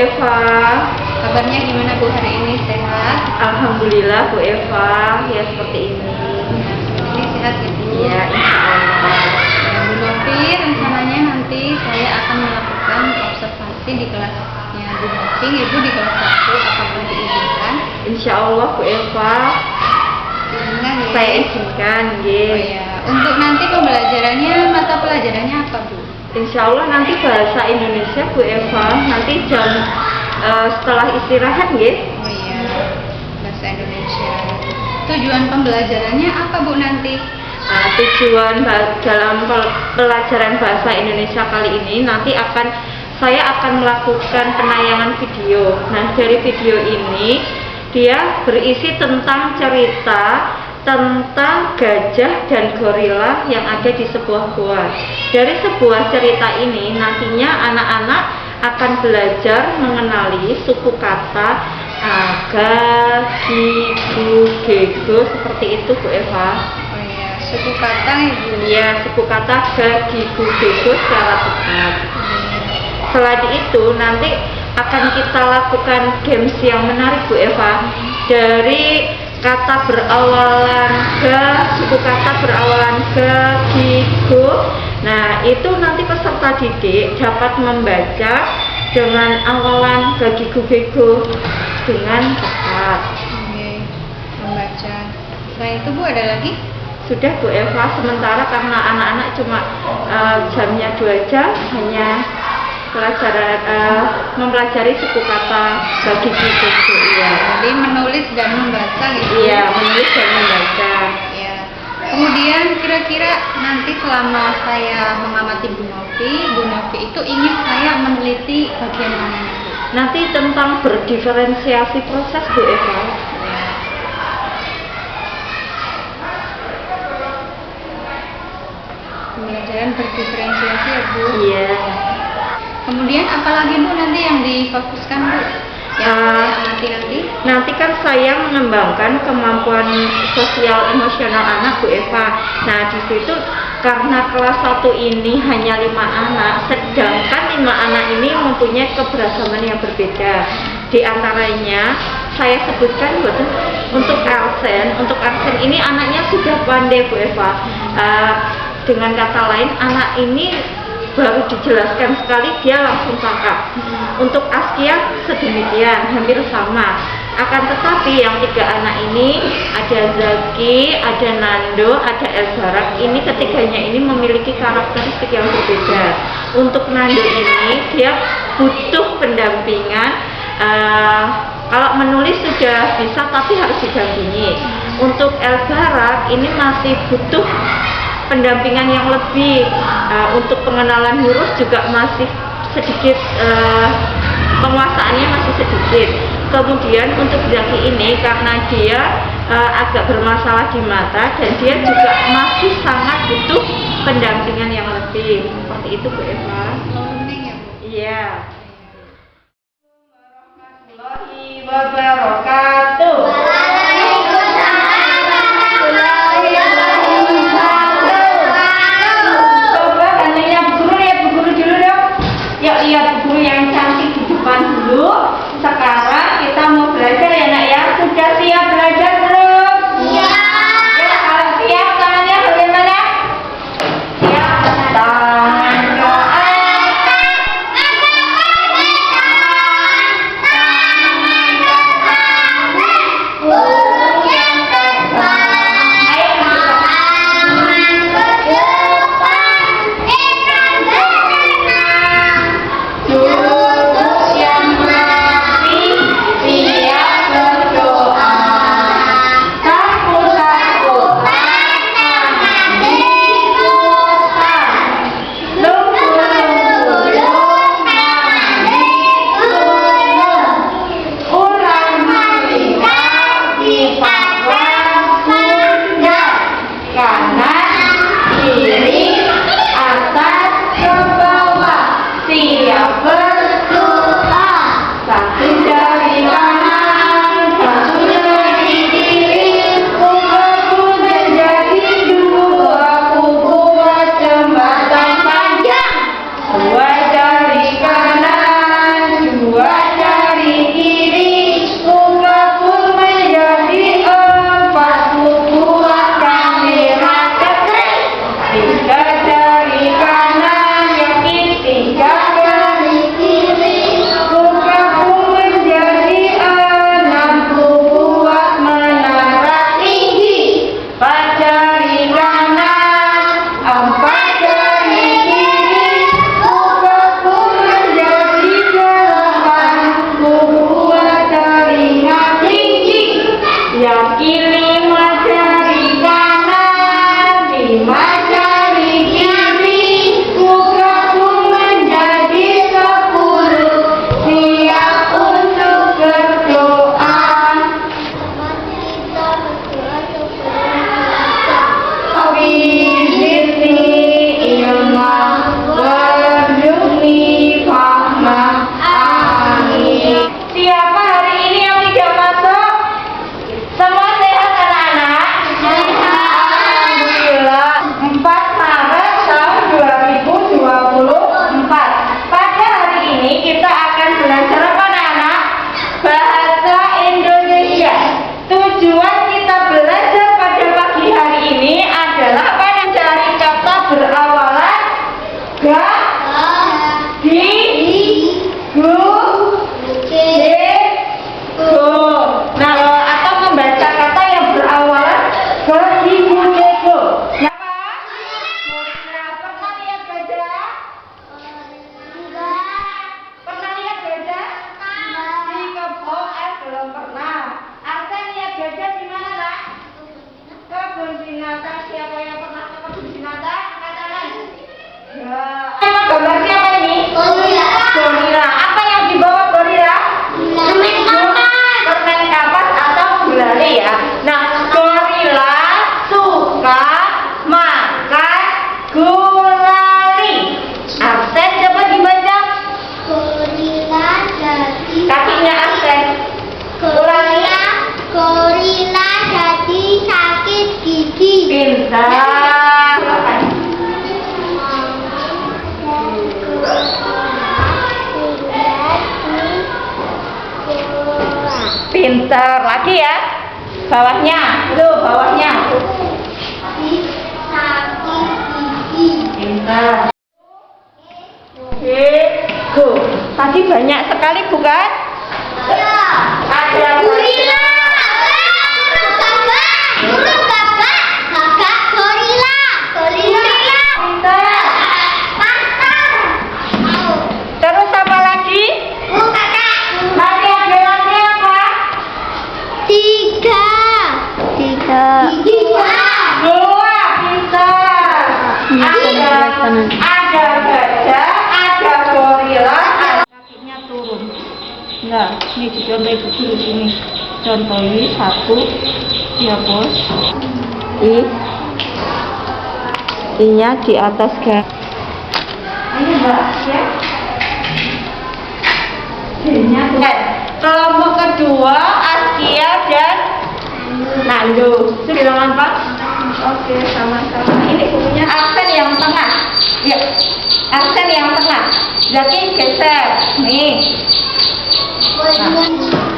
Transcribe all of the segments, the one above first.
Eva. Kabarnya gimana Bu hari ini, sehat? Alhamdulillah Bu Eva, ya seperti ini. Ini sehat ya Bu? Iya, insya Allah. Ya, Bu Novi, rencananya nanti saya akan melakukan observasi di kelasnya Bu Novi. Ibu di kelas 1, apakah diizinkan? Insya Allah Bu Eva, Izinkan ya? saya izinkan, Oh ya. ya, untuk nanti pembelajarannya, mata pelajarannya apa Bu? Insya Allah nanti bahasa Indonesia Bu Eva, nanti jam setelah istirahat, ya. Oh iya, bahasa Indonesia. Tujuan pembelajarannya apa Bu nanti? Tujuan dalam pelajaran bahasa Indonesia kali ini nanti saya akan melakukan penayangan video. Nah, dari video ini dia berisi tentang cerita tentang gajah dan gorila yang ada di sebuah gua. Dari sebuah cerita ini nantinya anak-anak akan belajar mengenali suku kata aga, gigu, gego, seperti itu Bu Eva. Oh iya, suku kata Ibu. Iya, suku kata ga, gigu, gego secara tepat. Setelah itu nanti akan kita lakukan games yang menarik Bu Eva. Dari kata berawalan ga, suku kata berawalan ga, gigu. Nah, itu nanti peserta didik dapat membaca dengan awalan ga, gigu, gego dengan tepat. Oke, membaca. Selain itu Bu ada lagi? Sudah Bu Eva, sementara karena anak-anak cuma jamnya 2 jam, hanya pelajaran mempelajari suku kata bagi gitu ya. Jadi menulis dan membaca gitu. Iya, menulis dan membaca. Ya. Kemudian kira-kira nanti selama saya mengamati Bu Novi itu ingin saya meneliti bagian mana Bu? Nanti tentang berdiferensiasi proses Bu Eva. Ya. Pembelajaran berdiferensiasi ya Bu. Iya. Kemudian apalagi Bu nanti yang difokuskan Bu? Yang saya amati nanti? Nanti kan saya mengembangkan kemampuan sosial emosional anak Bu Eva. Nah, di situ karena kelas 1 ini hanya 5 anak, sedangkan 5 anak ini mempunyai keberagaman yang berbeda. Di antaranya saya sebutkan betul untuk Arsen ini anaknya sudah pandai Bu Eva. Dengan kata lain, anak ini baru dijelaskan sekali dia langsung tangkap. Untuk Askia sedemikian, hampir sama. Akan tetapi yang 3 anak ini, ada Zaki, ada Nando, ada Elbarak, ini ketiganya ini memiliki karakteristik yang berbeda. Untuk Nando ini dia butuh pendampingan. Kalau menulis sudah bisa tapi harus didampingi. Untuk Elbarak ini masih butuh pendampingan yang lebih. Untuk pengenalan huruf juga masih sedikit, penguasaannya masih sedikit. Kemudian untuk Zaki ini karena dia agak bermasalah di mata dan dia juga masih sangat butuh pendampingan yang lebih. Seperti itu Bu Eva. Learning ya Bu? Iya. Warahmatullahi wabarakatuh. Lihat guru yang cantik di depan dulu. Sekarang kita mau belajar ya nak ya. Sudah siap belajar belum? Iya. Ya, kalau siap tangannya bagaimana? Siap, tangan ke atas. 5 jari kiri, mukaku menjadi 10, siap untuk berdoa. Bizikni ilma warzuqni fahma. Amin. Siapa hari ini yang tidak masuk? Semua sehat anak-anak? Alhamdulillah. 4 Maret tahun 2024. Pada hari ini kita akan belajar apa anak-anak? Bahasa Indonesia. Tujuan kita belajar pada pagi hari ini adalah apa? Mencari kata berawalan ga, di, gu, de, go. Nah, atau membaca kata yang berawalan ga, di, gu, de, go. Siapa? Nah, pernah lihat gajah? Pernah lihat gajah? Di kebun belum pernah. Arsen lihat gajah di mana nak? Kebun binatang. Siapa yang pernah ke kebun binatang? Angkat tangan. Ya. Emang gambar siapa ini? Gorila. Gorila. Apa yang dibawa gorila? Permen kapas atau gulali ya. Nah, gorila suka makan gulali. Arsen coba dibaca. Kakinya Arsen. Gorila jadi sakit gigi. Pintar. Pintar lagi ya. Bawahnya, tuh bawahnya. Sakit gigi. Pintar. Oke, tuh. Tadi banyak sekali bukan? Ada Gorila. Kakak gorila. Gorila. Pintar. Terus apa lagi? Kakak. Tadi ada lagi apa? Tiga. Dua, pintar. Ada gajah, ada gorila, kakinya turun. Nah, ini dicontoh ibu guru sini. Contohi 1, ya bos. I-nya di atas garis. Ini mbak ya. I-nya tuh. Kelompok kedua Askia dan Nando. Bilangan Pak? Oke, sama-sama. Ini bukunya Arsen yang tengah. Ya, Arsen yang tengah. Jadi geser. Nih. Nah.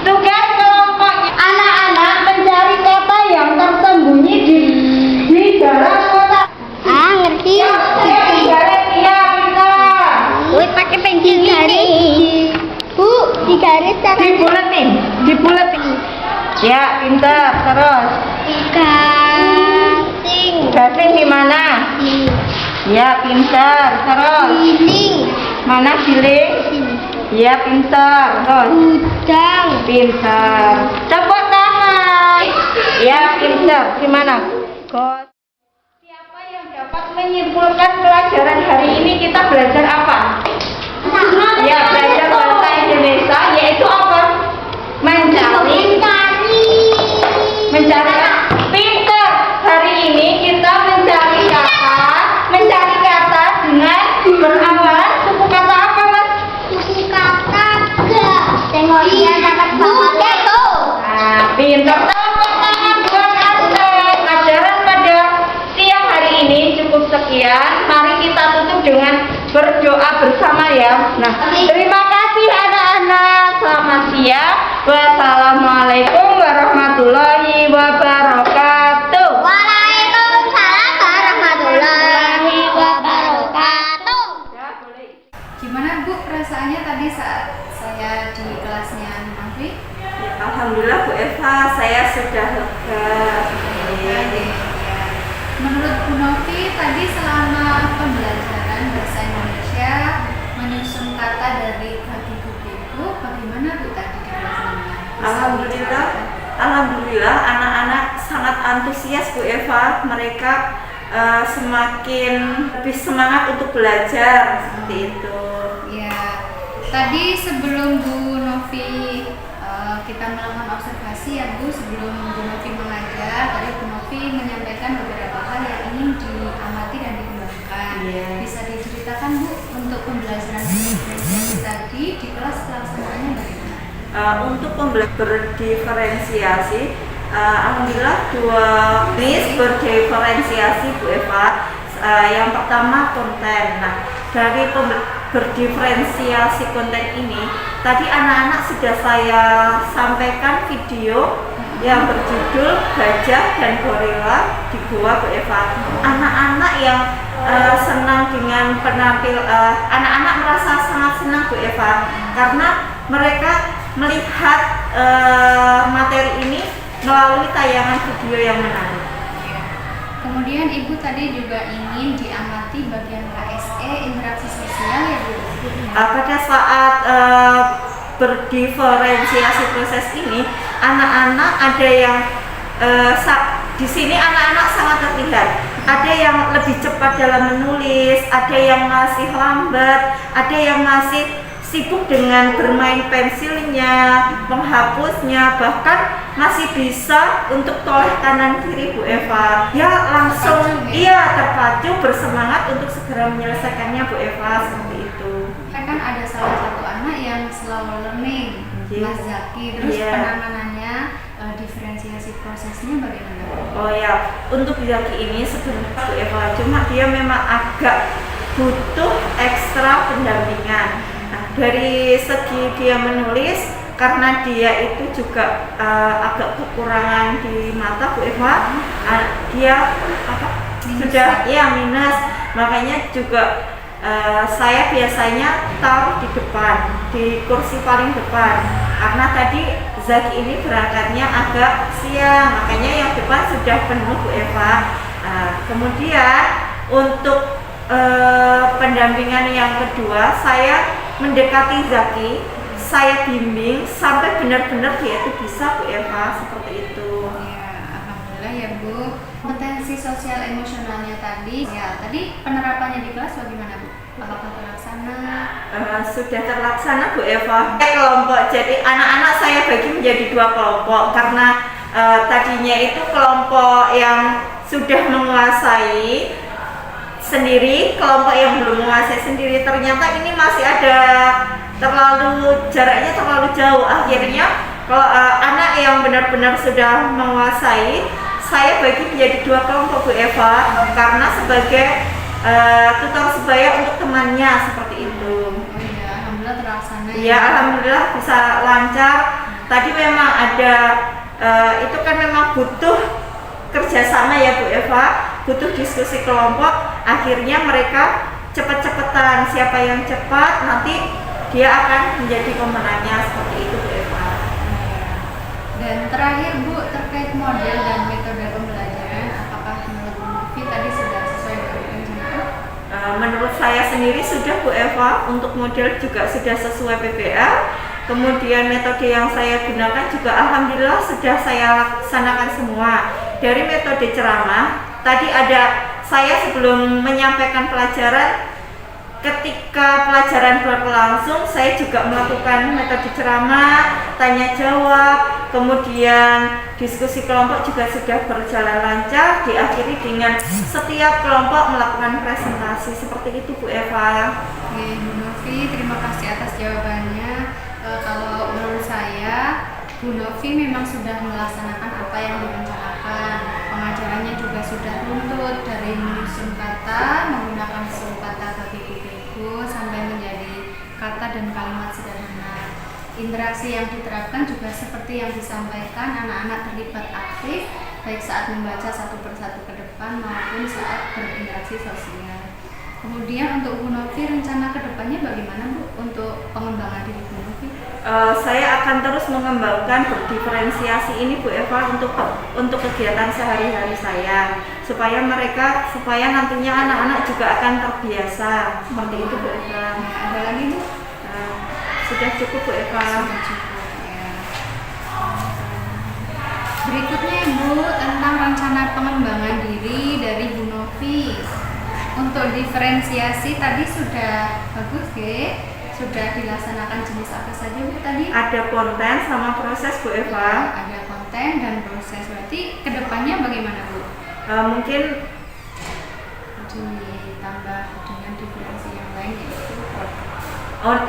Tugas kelompoknya anak-anak mencari kata yang tersembunyi di dalam kotak. Ngerti. Garis ya kita. Pakai pensil garis. Bu, di garis Dibuletin. Ya, pintar. Terus. Gasing di mana? Ya, pintar. Terus. Mana siling? Ya, pintar. Terus. Udang. Pintar. Tepuk tangan. Ya, pintar. Di mana? Kos. Siapa yang dapat menyimpulkan pelajaran hari ini kita belajar apa? Ya, belajar bahasa Indonesia, yaitu apa? Mencari pintar. Hari ini kita mencari kata dengan berawalan suku kata apa, Mas? Suku kata ga. Tengok dia dapat bawahnya tuh. Nah, pintar. Tepuk tangan buat Arsen. Pelajaran pada siang hari ini cukup sekian. Mari kita tutup dengan berdoa bersama ya. Nah, terima kasih anak-anak. Selamat siang. Wassalamualaikum warahmatullahi wabarakatuh. Waalaikumsalam warahmatullahi wabarakatuh. Ya, boleh. Gimana Bu perasaannya tadi saat saya di kelasnya Novi? Ya, alhamdulillah Bu Eva, saya sudah lega. Menurut Bu Novi tadi selama pembelajaran bahasa Indonesia menyusun kata dari kaki-kukiku, bagaimana Bu tadi di kelasnya? Alhamdulillah anak-anak sangat antusias Bu Eva. Mereka semakin lebih semangat untuk belajar seperti itu. Ya, tadi sebelum Bu Novi kita melakukan observasi ya Bu, sebelum Bu Novi mengajar, tadi Bu Novi menyampaikan beberapa hal yang ingin diamati dan dikembangkan. Bisa diceritakan Bu untuk pembelajaran diferensiasi tadi di kelas pelaksanaannya bagaimana? Untuk berdiferensiasi, alhamdulillah dua jenis berdiferensiasi Bu Eva. Yang pertama konten. Nah, dari berdiferensiasi konten ini, tadi anak-anak sudah saya sampaikan video yang berjudul Gajah dan Gorila di Goa Bu Eva. Anak-anak yang senang dengan anak-anak merasa sangat senang Bu Eva, karena mereka melihat materi ini melalui tayangan video yang menarik. Kemudian Ibu tadi juga ingin diamati bagian KSE, interaksi sosial ya Bu? Pada saat berdiferensiasi proses ini, anak-anak ada yang di sini anak-anak sangat terlihat. Ada yang lebih cepat dalam menulis, ada yang masih lambat, ada yang masih sibuk dengan bermain pensilnya, menghapusnya, bahkan masih bisa untuk toleh kanan kiri Bu Eva. Dia langsung terpacu bersemangat untuk segera menyelesaikannya Bu Eva, seperti itu. Kan ada salah satu anak yang slow learning, Mas Zaki. Terus penanganannya diferensiasi prosesnya bagaimana? Oh ya, untuk Zaki ini sebenarnya Bu Eva, cuma dia memang agak butuh ekstra pendampingan. Nah, dari segi dia menulis, karena dia itu juga agak kekurangan di mata Bu Eva, dia sudah minus, makanya juga saya biasanya taruh di depan, di kursi paling depan, karena tadi Zaki ini berangkatnya agak siang, makanya yang depan sudah penuh Bu Eva. Kemudian untuk pendampingan yang kedua, saya mendekati Zaki, saya bimbing sampai benar-benar dia itu bisa Bu Eva, seperti itu. Ya, alhamdulillah ya Bu. Potensi sosial emosionalnya tadi penerapannya di kelas bagaimana Bu? Apakah terlaksana? Sudah terlaksana Bu Eva. Kelompok, jadi anak-anak saya bagi menjadi 2 kelompok, karena tadinya itu kelompok yang sudah menguasai sendiri, kelompok yang belum menguasai sendiri. Ternyata ini masih ada jaraknya terlalu jauh. Akhirnya kalau anak yang benar-benar sudah menguasai, saya bagi menjadi 2 kelompok Bu Eva, karena sebagai tutor sebaya untuk temannya, seperti itu. Oh iya, alhamdulillah terlaksana. Iya, alhamdulillah bisa lancar. Tadi memang ada itu kan memang butuh kerjasama ya Bu Eva, butuh diskusi kelompok. Akhirnya mereka cepet-cepetan, siapa yang cepat nanti dia akan menjadi pemenangnya, seperti itu Bu Eva. Dan terakhir Bu, terkait model dan metode pembelajaran, apakah menurut Bu Novi tadi sudah sesuai dengan rencana? Menurut saya sendiri sudah Bu Eva, untuk model juga sudah sesuai PPL. Kemudian metode yang saya gunakan juga alhamdulillah sudah saya laksanakan semua. Dari metode ceramah, tadi saya sebelum menyampaikan pelajaran, ketika pelajaran berlangsung, saya juga melakukan metode ceramah, tanya jawab, kemudian diskusi kelompok juga sudah berjalan lancar, diakhiri dengan setiap kelompok melakukan presentasi, seperti itu Bu Eva. Oke, Bu Novi, terima kasih atas jawabannya. Kalau menurut saya, Bu Novi memang sudah melaksanakan apa yang direncanakan. Pengajarannya juga sudah runtut, dari menyusun kata, menggunakan susun kata bagiku sampai menjadi kata dan kalimat sederhana. Interaksi yang diterapkan juga seperti yang disampaikan, anak-anak terlibat aktif baik saat membaca satu persatu ke depan maupun saat berinteraksi sosial. Kemudian untuk Bu Novi, rencana kedepannya bagaimana Bu untuk pengembangan diri Bu Novi? Saya akan terus mengembangkan berdiferensiasi ini Bu Eva untuk kegiatan sehari-hari saya, supaya nantinya anak-anak juga akan terbiasa, seperti itu Bu Eva. Ada lagi Bu? Sudah cukup Bu Eva. Sudah cukup ya. Berikutnya Bu, tentang rencana pengembangan diri dari Bu Novi diferensiasi tadi sudah bagus, sudah dilaksanakan jenis apa saja Bu tadi? Ada konten sama proses Bu Eva. Ada konten dan proses. Berarti kedepannya bagaimana Bu? Mungkin Ditambah dengan diferensi yang lain yaitu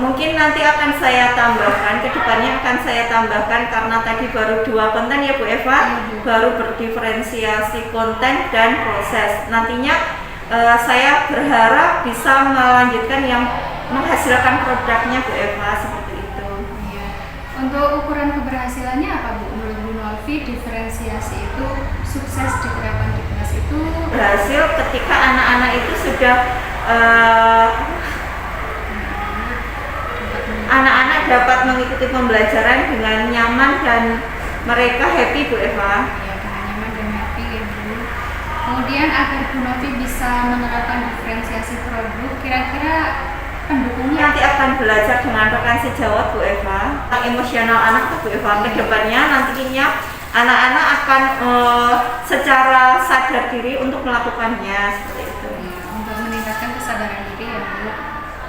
mungkin nanti akan saya tambahkan, kedepannya akan saya tambahkan karena tadi baru 2 konten ya Bu Eva, baru berdiferensiasi konten dan proses. Nantinya saya berharap bisa melanjutkan yang menghasilkan produknya Bu Eva seperti itu. Iya. Untuk ukuran keberhasilannya apa Bu? Menurut Bu Nolvi, diferensiasi itu sukses diterapkan di kelas itu Berhasil ketika anak-anak itu sudah anak-anak dapat mengikuti pembelajaran dengan nyaman dan mereka happy Bu Eva. ya dengan nyaman dan happy ya Bu. Kemudian agar Bu Novi bisa menerapkan diferensiasi produk, kira-kira pendukungnya Nanti akan belajar dengan rekan sejawat Bu Eva, tentang emosional anak tuh Bu Eva. Kedepannya nantinya anak-anak akan secara sadar diri untuk melakukannya seperti itu. ya, untuk meningkatkan kesadaran diri ya Bu.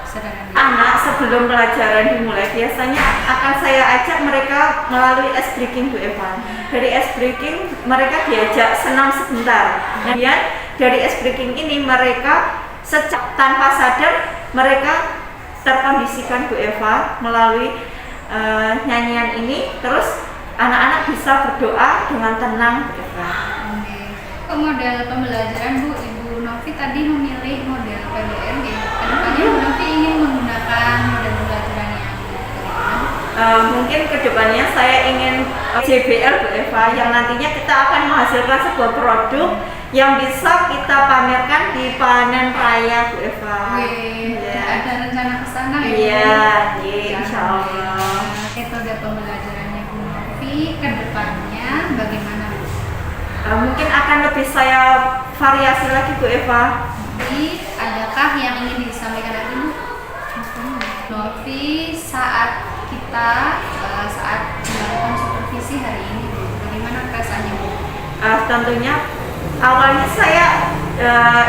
Kesadaran diri. Anak sebelum pelajaran dimulai biasanya akan saya ajak mereka melalui ice breaking Bu Eva. Dari ice breaking mereka diajak senam sebentar. Kemudian dari ice breaking ini mereka tanpa sadar mereka terkondisikan Bu Eva melalui nyanyian ini. Terus anak-anak bisa berdoa dengan tenang Bu Eva. Oke. Ke model pembelajaran Bu, Ibu Novi tadi memilih model PBL ya. Kedepannya Bu Novi ingin menggunakan model pembelajaran yang bagaimana? Mungkin kedepannya saya ingin JBL Bu Eva, yang nantinya kita akan menghasilkan sebuah produk yang bisa kita pamerkan di panen raya Bu Eva. Wih, Iya. ada rencana ke sana ya Bu? Iya, insya Allah. Metode pembelajarannya Bu Novi kedepannya bagaimana Bu? Mungkin akan lebih saya variasi lagi Bu Eva. Jadi adakah yang ingin disampaikan lagi Bu? Novi saat kita saat melakukan supervisi hari ini Bu, bagaimana perasaannya Bu? Tentunya awalnya saya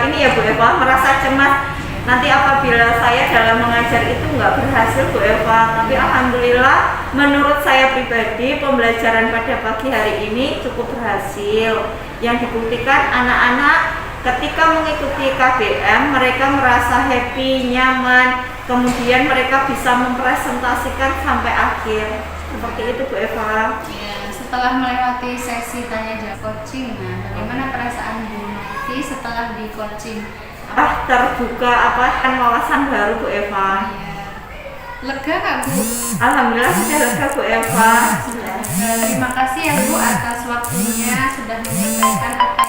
ini ya Bu Eva merasa cemas nanti apabila saya dalam mengajar itu nggak berhasil Bu Eva, tapi alhamdulillah menurut saya pribadi pembelajaran pada pagi hari ini cukup berhasil. Yang dibuktikan anak-anak ketika mengikuti KBM mereka merasa happy, nyaman, kemudian mereka bisa mempresentasikan sampai akhir seperti itu Bu Eva. Ya, setelah melewati sesi tanya jawab coaching, nah bagaimana perasaan Bu Novi setelah di coaching? Terbuka kan wawasan baru Bu Eva. Ya, lega nggak Bu? Alhamdulillah sudah lega Bu Eva. Terima kasih ya Bu atas waktunya sudah menyampaikan apa